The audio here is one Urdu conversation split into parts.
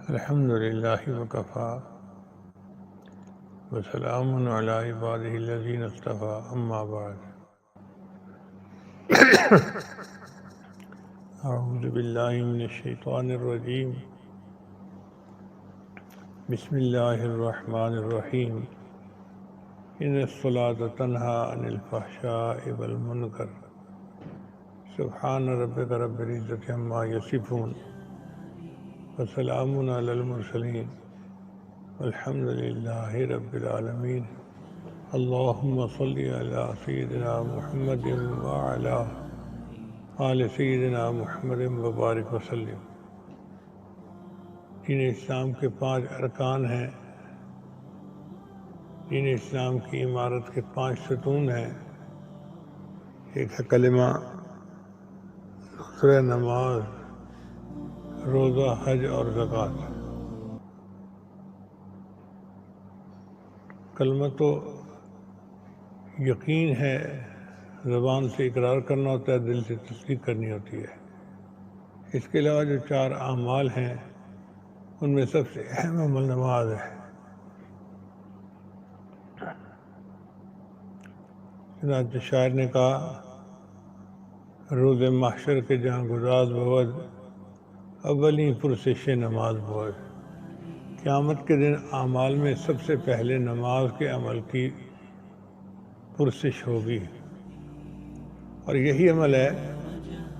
الحمد للہ وکفا وسلام علی عبادہ الذین اصطفیٰ اما بعد اعوذ باللہ من الشیطان الرجیم بسم اللہ الرحمن الرحیم ان الصلاۃ تنہی عن الفحشاء والمنکر سبحان ربک رب العزۃ عما یصفون وسلام علی المرسلین والحمد للہ رب العالمین اللہم صلی علی سیدنا محمد وعلی آل سیدنا محمد وبارک وسلم۔ دین اسلام کے 5 ارکان ہیں، دین اسلام کی عمارت کے 5 ستون ہیں۔ ایک ہے کلمہ، دوسرا نماز، روزہ، حج اور زکوٰۃ۔ کلمہ تو یقین ہے، زبان سے اقرار کرنا ہوتا ہے، دل سے تصدیق کرنی ہوتی ہے۔ اس کے علاوہ جو 4 اعمال ہیں ان میں سب سے اہم عمل نماز ہے۔ چنانچہ شاعر نے کہا، روز محشر کے جہاں گزار بود، اولیں پرسش نماز بود۔ قیامت کے دن اعمال میں سب سے پہلے نماز کے عمل کی پرسش ہوگی، اور یہی عمل ہے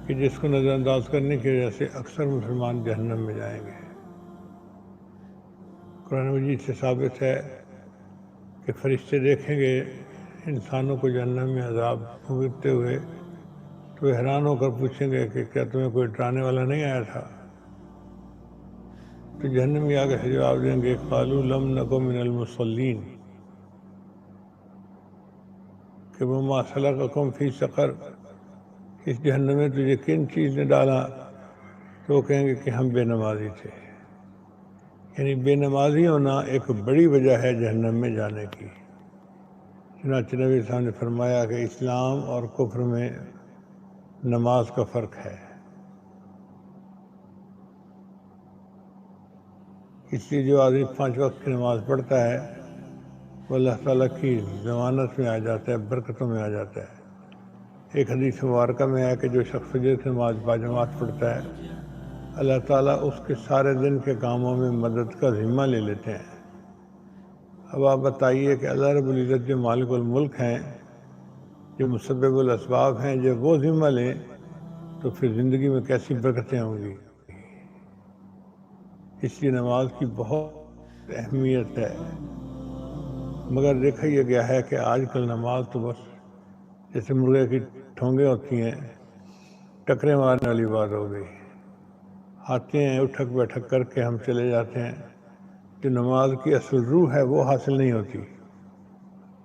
کہ جس کو نظر انداز کرنے کی وجہ سے اکثر مسلمان جہنم میں جائیں گے۔ قرآن مجید سے ثابت ہے کہ فرشتے دیکھیں گے انسانوں کو جہنم میں عذاب بھگتتے ہوئے تو حیران ہو کر پوچھیں گے کہ کیا تمہیں کوئی ڈرانے والا نہیں آیا تھا؟ تو جہنمی آگے سے جواب دیں گے، قالوا لم نک من المصلین، کہ وما سلککم فی سقر، اس جہنم میں تجھے کن چیز نے ڈالا؟ تو وہ کہیں گے کہ ہم بے نمازی تھے۔ یعنی بے نمازی ہونا ایک بڑی وجہ ہے جہنم میں جانے کی۔ چنانچہ نبی صاحب نے فرمایا کہ اسلام اور کفر میں نماز کا فرق ہے۔ اس لیے جو آدمی 5 وقت کی نماز پڑھتا ہے وہ اللہ تعالیٰ کی ضمانت میں آ جاتا ہے، برکتوں میں آ جاتا ہے۔ ایک حدیث مبارکہ میں ہے کہ جو شخص فجر کی نماز باجماعت پڑھتا ہے، اللہ تعالیٰ اس کے سارے دن کے کاموں میں مدد کا ذمہ لے لیتے ہیں۔ اب آپ بتائیے کہ اللہ رب العزت جو مالک الملک ہیں، جو مسبب الاسباب ہیں، جب وہ ذمہ لیں تو پھر زندگی میں کیسی برکتیں ہوں گی۔ اس لیے نماز کی بہت اہمیت ہے، مگر دیکھا یہ گیا ہے کہ آج کل نماز تو بس جیسے مرغے کی ٹھونگیں ہوتی ہیں، ٹکرے مارنے والی بات ہو گئی۔ آتے ہیں اٹھک بیٹھک کر کے ہم چلے جاتے ہیں، جو نماز کی اصل روح ہے وہ حاصل نہیں ہوتی۔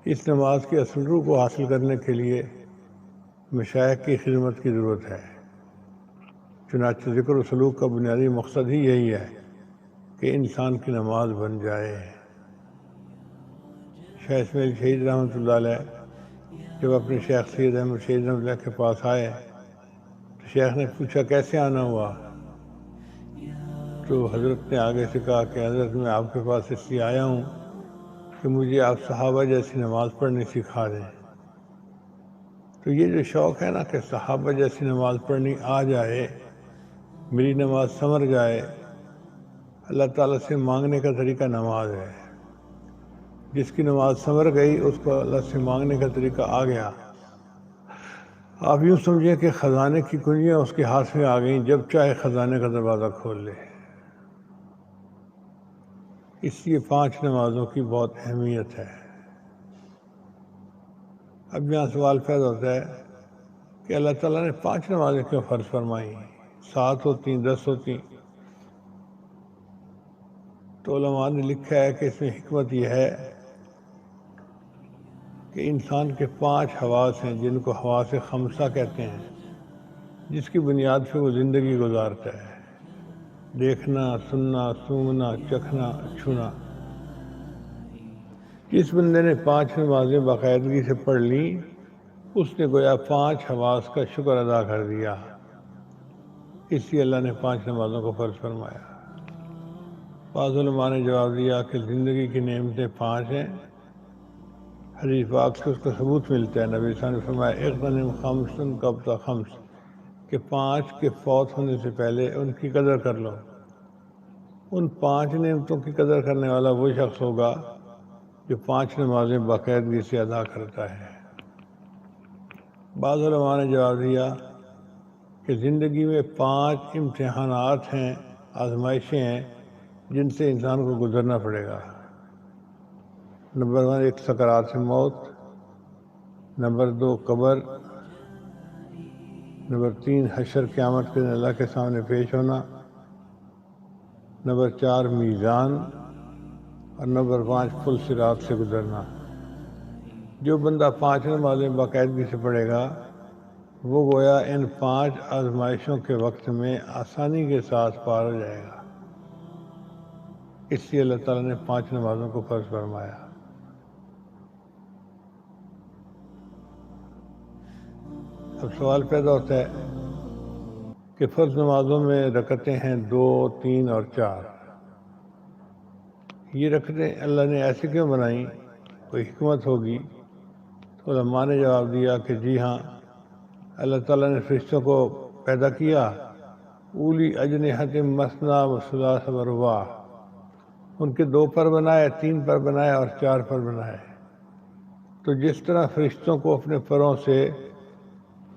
اس نماز کی اصل روح کو حاصل کرنے کے لیے مشائخ کی خدمت کی ضرورت ہے۔ چنانچہ ذکر و سلوک کا بنیادی مقصد ہی یہی ہے کہ انسان کی نماز بن جائے۔ شیخ اسماعیل شہید رحمۃ اللہ علیہ جب اپنے شیخ سید احمد شہید رحمۃ اللہ کے پاس آئے تو شیخ نے پوچھا کیسے آنا ہوا؟ تو حضرت نے آگے سے کہا کہ حضرت میں آپ کے پاس اس لیے آیا ہوں کہ مجھے آپ صحابہ جیسی نماز پڑھنی سکھا دیں۔ تو یہ جو شوق ہے نا کہ صحابہ جیسی نماز پڑھنی آ جائے، میری نماز سمر جائے، اللہ تعالیٰ سے مانگنے کا طریقہ نماز ہے۔ جس کی نماز سمر گئی اس کو اللہ سے مانگنے کا طریقہ آ گیا۔ آپ یوں سمجھیں کہ خزانے کی کنجیاں اس کے ہاتھ میں آ گئیں، جب چاہے خزانے کا دروازہ کھول لے۔ اس لیے 5 نمازوں کی بہت اہمیت ہے۔ اب یہاں سوال پیدا ہوتا ہے کہ اللہ تعالیٰ نے 5 نمازیں کیوں فرض فرمائیں؟ 7 ہوتی، 10 ہوتی۔ تو علماء نے لکھا ہے کہ اس میں حکمت یہ ہے کہ انسان کے 5 حواس ہیں جن کو حواس خمسہ کہتے ہیں، جس کی بنیاد پہ وہ زندگی گزارتا ہے۔ دیکھنا، سننا، سونگنا، چکھنا، چھونا۔ جس بندے نے 5 نمازیں باقاعدگی سے پڑھ لیں اس نے گویا 5 حواس کا شکر ادا کر دیا۔ اس لیے اللہ نے 5 نمازوں کو فرض فرمایا۔ بعض علماء نے جواب دیا کہ زندگی کی نعمتیں 5 ہیں، حدیث پاک سے اس کا ثبوت ملتا ہے۔ نبی صلی اللہ علیہ وسلم نے فرمایا اغتنم خمسن قبل خمس، کہ 5 کے فوت ہونے سے پہلے ان کی قدر کر لو۔ ان 5 نعمتوں کی قدر کرنے والا وہ شخص ہوگا جو 5 نمازیں باقاعدگی سے ادا کرتا ہے۔ بعض علماء نے جواب دیا کہ زندگی میں 5 امتحانات ہیں، آزمائشیں ہیں جن سے انسان کو گزرنا پڑے گا۔ نمبر 1 ایک سکرات موت، نمبر 2 قبر، نمبر 3 حشر قیامت کے دن اللہ کے سامنے پیش ہونا، نمبر 4 میزان، اور نمبر 5 پل صراط سے گزرنا۔ جو بندہ 5 نمازیں باقاعدگی سے پڑھے گا وہ گویا ان 5 آزمائشوں کے وقت میں آسانی کے ساتھ پار ہو جائے گا۔ اس لیے اللہ تعالیٰ نے 5 نمازوں کو فرض فرمایا۔ اب سوال پیدا ہوتا ہے کہ فرض نمازوں میں رکعتیں ہیں 2، 3 اور 4۔ یہ رکعتیں اللہ نے ایسے کیوں بنائیں؟ کوئی حکمت ہوگی؟ تو علماء نے جواب دیا کہ جی ہاں، اللہ تعالیٰ نے فرشتوں کو پیدا کیا، اولی اجنحۃ مثنی و ثلاث و رباع، ان کے 2 پر بنائے، 3 پر بنائے اور 4 پر بنائے۔ تو جس طرح فرشتوں کو اپنے پروں سے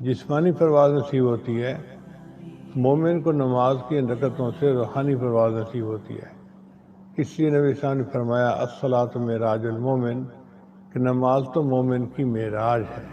جسمانی پرواز نصیب ہوتی ہے، مومن کو نماز کی ان رکعتوں سے روحانی پرواز نصیب ہوتی ہے۔ اس لیے نبی صلی اللہ علیہ وسلم نے فرمایا الصلاۃ معراج المومن، کہ نماز تو مومن کی معراج ہے۔